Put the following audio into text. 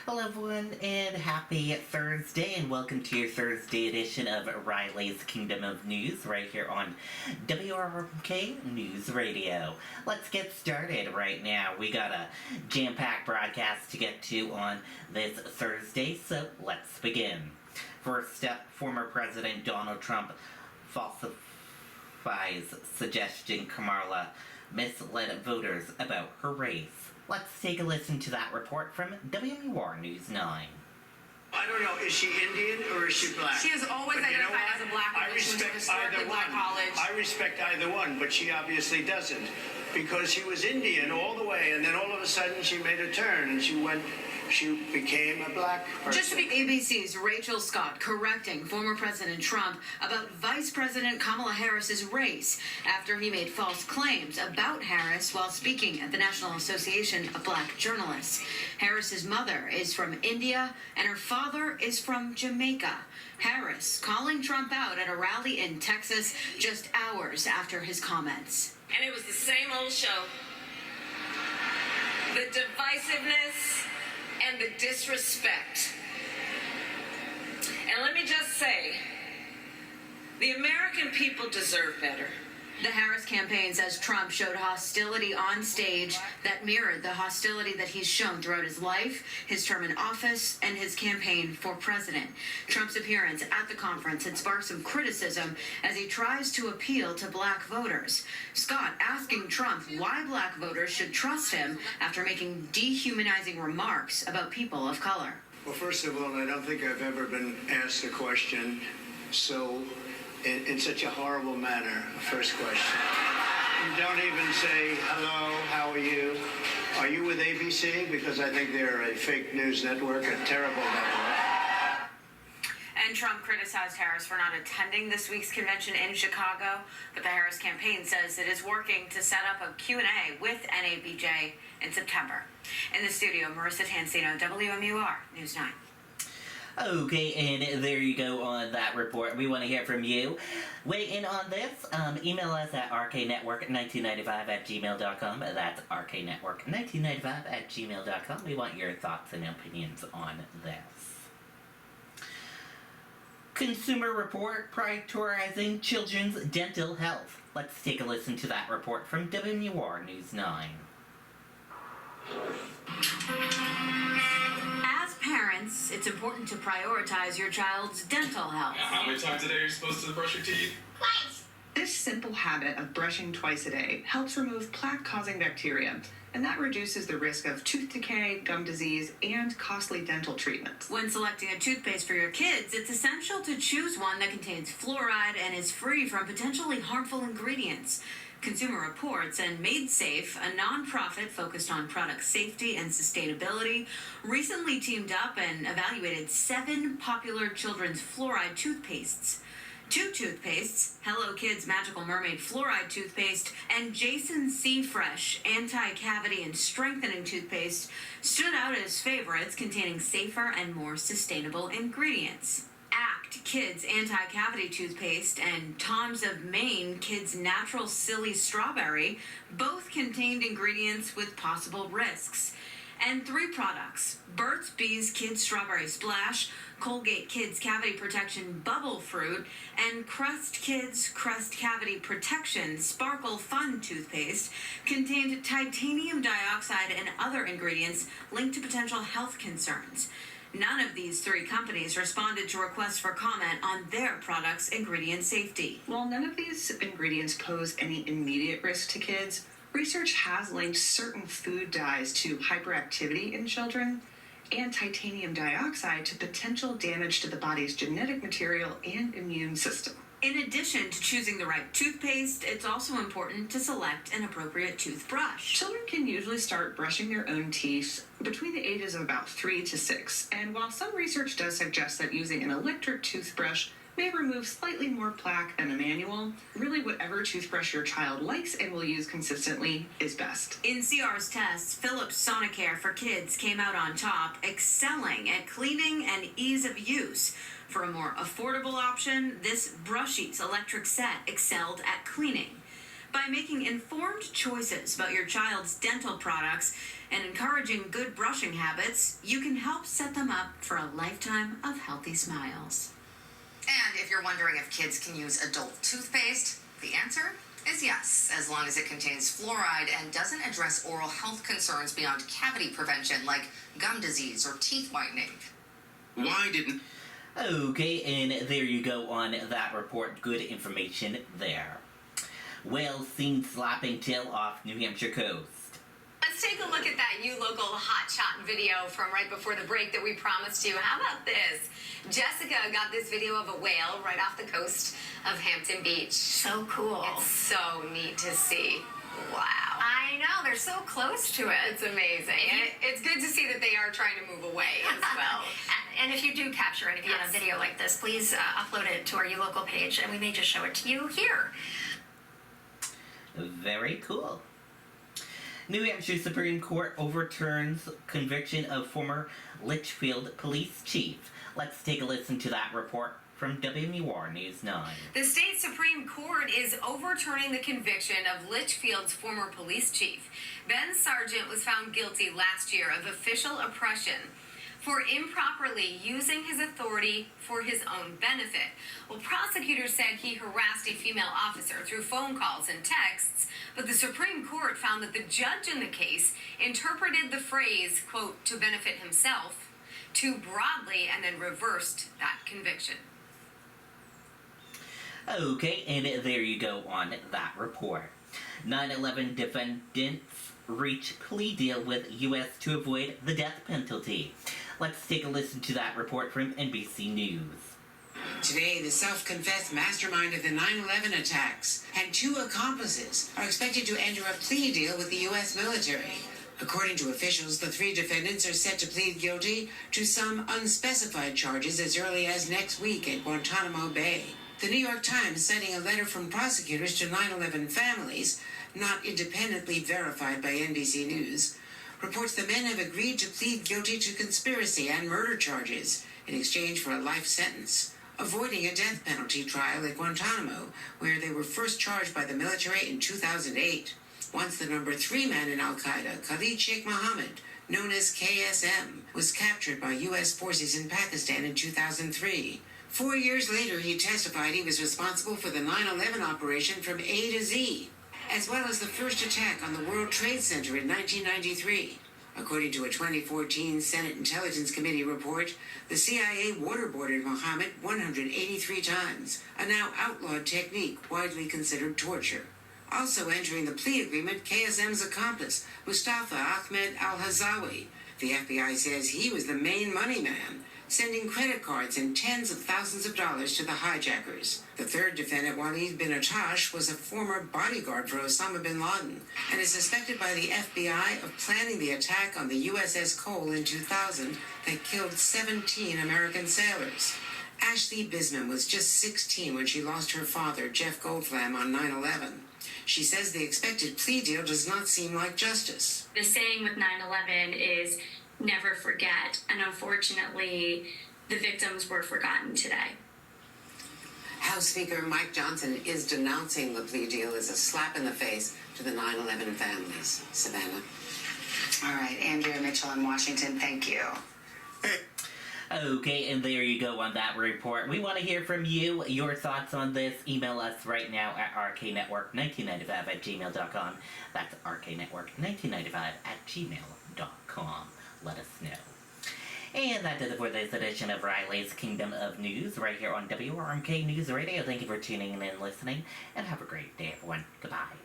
Hello, everyone, and happy Thursday, and welcome to your Thursday edition of Riley's Kingdom of News right here on WRMK News Radio. Let's get started right now. We got a jam-packed broadcast to get to on this Thursday, so let's begin. First up, former President Donald Trump falsifies suggesting Kamala misled voters about her race. Let's take a listen to that report from WMUR News 9. I don't know, is she Indian or is she black? She has always identified as a black woman. I respect either one. I respect either one, but she obviously doesn't. Because she was Indian all the way, and then all of a sudden she made a turn, and she became a black person. Just to be ABC's Rachel Scott correcting former President Trump about Vice President Kamala Harris's race after he made false claims about Harris while speaking at the National Association of Black Journalists. Harris's mother is from India and her father is from Jamaica. Harris calling Trump out at a rally in Texas just hours after his comments. And it was the same old show. The divisiveness and the disrespect. And let me just say, the American people deserve better. The Harris campaign says Trump showed hostility on stage that mirrored the hostility that he's shown throughout his life, his term in office, and his campaign for president. Trump's appearance at the conference had sparked some criticism as he tries to appeal to black voters. Scott asking Trump why black voters should trust him after making dehumanizing remarks about people of color. Well, first of all, I don't think I've ever been asked a question in such a horrible manner. First question. You don't even say, hello, how are you? Are you with ABC? Because I think they're a fake news network, a terrible network. And Trump criticized Harris for not attending this week's convention in Chicago, but the Harris campaign says it is working to set up a Q&A with NABJ in September. In the studio, Marissa Tansino, WMUR News 9. Okay, and there you go on that report. We want to hear from you. Weigh in on this. Email us at rknetwork1995@gmail.com. That's rknetwork1995@gmail.com. We want your thoughts and opinions on this. Consumer Report prioritizing children's dental health. Let's take a listen to that report from WMUR News 9. As parents, it's important to prioritize your child's dental health. Now, how many times a day are you supposed to brush your teeth? Twice. This simple habit of brushing twice a day helps remove plaque-causing bacteria, and that reduces the risk of tooth decay, gum disease, and costly dental treatments. When selecting a toothpaste for your kids, it's essential to choose one that contains fluoride and is free from potentially harmful ingredients. Consumer Reports and Made Safe, a nonprofit focused on product safety and sustainability, recently teamed up and evaluated 7 popular children's fluoride toothpastes. 2 toothpastes, Hello Kids Magical Mermaid Fluoride Toothpaste and Jason C. Fresh Anti-Cavity and Strengthening Toothpaste, stood out as favorites containing safer and more sustainable ingredients. Act Kids Anti-Cavity Toothpaste and Tom's of Maine Kids Natural Silly Strawberry both contained ingredients with possible risks. And 3 products, Burt's Bees Kids Strawberry Splash, Colgate Kids Cavity Protection Bubble Fruit, and Crest Kids Crest Cavity Protection Sparkle Fun Toothpaste, contained titanium dioxide and other ingredients linked to potential health concerns. None of these 3 companies responded to requests for comment on their products' ingredient safety. While none of these ingredients pose any immediate risk to kids, research has linked certain food dyes to hyperactivity in children and titanium dioxide to potential damage to the body's genetic material and immune system. In addition to choosing the right toothpaste, it's also important to select an appropriate toothbrush. Children can usually start brushing their own teeth between the ages of about 3 to 6, and while some research does suggest that using an electric toothbrush may remove slightly more plaque than a manual, really whatever toothbrush your child likes and will use consistently is best. In CR's tests, Philips Sonicare for Kids came out on top, excelling at cleaning and ease of use. For a more affordable option, this Brushies electric set excelled at cleaning. By making informed choices about your child's dental products, and encouraging good brushing habits, you can help set them up for a lifetime of healthy smiles. And if you're wondering if kids can use adult toothpaste, the answer is yes, as long as it contains fluoride and doesn't address oral health concerns beyond cavity prevention like gum disease or teeth whitening. Why didn't... Okay, and there you go on that report. Good information there. Well, seen slapping tail off New Hampshire coast. Let's take a look at that You Local Hotshot video from right before the break that we promised you. How about this? Jessica got this video of a whale right off the coast of Hampton Beach. So cool. It's so neat to see. Wow. I know, they're so close to it. It's amazing. And it's good to see that they are trying to move away as well. And if you do capture anything on a video like this, please upload it to our You Local page, and we may just show it to you here. Very cool. New Hampshire Supreme Court overturns conviction of former Litchfield police chief. Let's take a listen to that report from WMUR News 9. The state Supreme Court is overturning the conviction of Litchfield's former police chief. Ben Sargent was found guilty last year of official oppression for improperly using his authority for his own benefit. Well, prosecutors said he harassed a female officer through phone calls and texts, but the Supreme Court found that the judge in the case interpreted the phrase, quote, to benefit himself, too broadly, and then reversed that conviction. Okay, and there you go on that report. 9/11 defendants reach plea deal with U.S. to avoid the death penalty. Let's take a listen to that report from NBC News. Today, the self-confessed mastermind of the 9/11 attacks and 2 accomplices are expected to enter a plea deal with the U.S. military. According to officials, the 3 defendants are set to plead guilty to some unspecified charges as early as next week at Guantanamo Bay. The New York Times, citing a letter from prosecutors to 9/11 families, not independently verified by NBC News, reports the men have agreed to plead guilty to conspiracy and murder charges in exchange for a life sentence, avoiding a death penalty trial at Guantanamo, where they were first charged by the military in 2008. Once the number 3 man in Al-Qaeda, Khalid Sheikh Mohammed, known as KSM, was captured by U.S. forces in Pakistan in 2003. 4 years later, he testified he was responsible for the 9/11 operation from A to Z, as well as the first attack on the World Trade Center in 1993. According to a 2014 Senate Intelligence Committee report, the CIA waterboarded Mohammed 183 times, a now outlawed technique widely considered torture. Also entering the plea agreement, KSM's accomplice, Mustafa Ahmed al-Hazawi. The FBI says he was the main money man, sending credit cards and tens of thousands of dollars to the hijackers. The third defendant, Walid bin Attash, was a former bodyguard for Osama bin Laden and is suspected by the FBI of planning the attack on the USS Cole in 2000 that killed 17 American sailors. Ashley Bisman was just 16 when she lost her father, Jeff Goldflam, on 9/11. She says the expected plea deal does not seem like justice. The saying with 9/11 is never forget, and unfortunately, the victims were forgotten today. House Speaker Mike Johnson is denouncing the plea deal as a slap in the face to the 9/11 families. Savannah. All right, Andrea Mitchell in Washington, thank you. Okay, and there you go on that report. We want to hear from you, your thoughts on this. Email us right now at rknetwork1995@gmail.com. That's rknetwork1995@gmail.com. Let us know. And that does it for this edition of Riley's Kingdom of News right here on WRMK News Radio. Thank you for tuning in and listening, and have a great day, everyone. Goodbye.